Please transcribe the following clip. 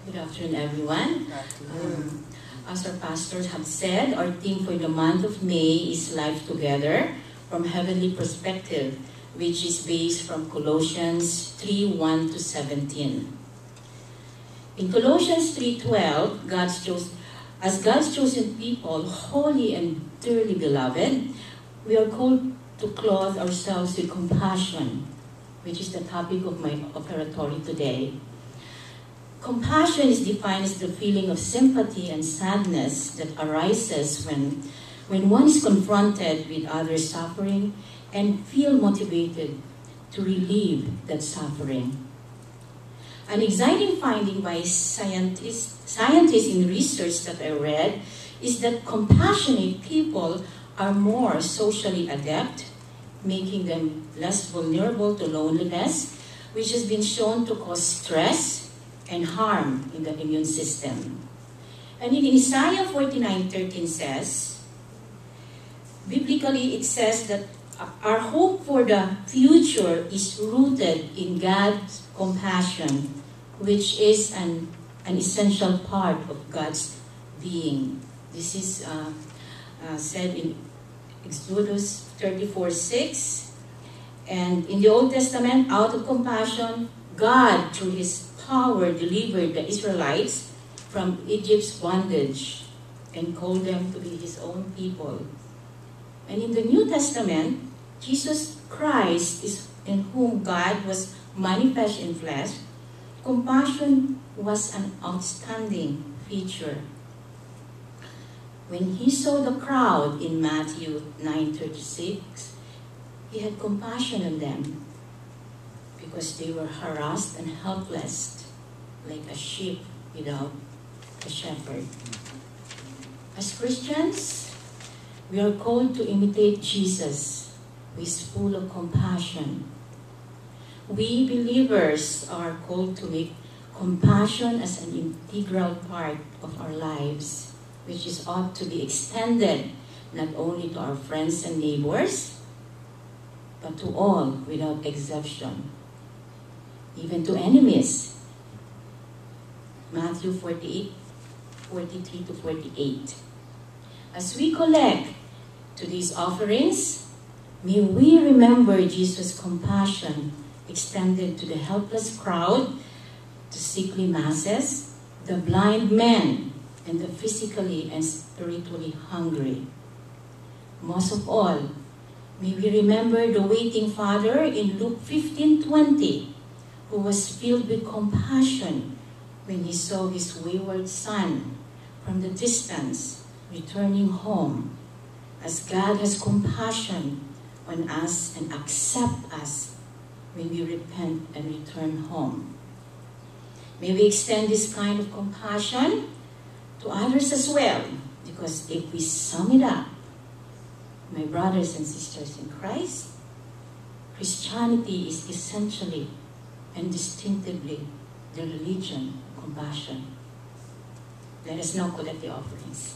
Good afternoon, everyone. As our pastors have said, our theme for the month of May is Life Together from Heavenly Perspective, which is based from Colossians 3:1-17. In Colossians 3:12, as God's chosen people, holy and dearly beloved, we are called to clothe ourselves with compassion, which is the topic of my offertory today. Compassion is defined as the feeling of sympathy and sadness that arises when one is confronted with others' suffering and feel motivated to relieve that suffering. An exciting finding by scientists in research that I read is that compassionate people are more socially adept, making them less vulnerable to loneliness, which has been shown to cause stress and harm in the immune system. And in Isaiah 49:13 says, biblically it says that our hope for the future is rooted in God's compassion, which is an essential part of God's being. This is said in Exodus 34:6. And in the Old Testament, out of compassion, God, through His power, delivered the Israelites from Egypt's bondage and called them to be His own people. And in the New Testament, Jesus Christ is in whom God was manifest in flesh. Compassion was an outstanding feature. When He saw the crowd in Matthew 9:36, He had compassion on them because they were harassed and helpless, like a sheep without a shepherd. As Christians, we are called to imitate Jesus, who is full of compassion. We believers are called to make compassion as an integral part of our lives, which is ought to be extended not only to our friends and neighbors, but to all without exception, even to enemies. Matthew 48:43-48. As we collect today's offerings, may we remember Jesus' compassion extended to the helpless crowd, the sickly masses, the blind men, and the physically and spiritually hungry. Most of all, may we remember the waiting father in Luke 15:20, who was filled with compassion when he saw his wayward son from the distance returning home, as God has compassion on us and accept us when we repent and return home. May we extend this kind of compassion to others as well, because if we sum it up, my brothers and sisters in Christ, Christianity is essentially and distinctively the religion of compassion. Let us now collect the offerings.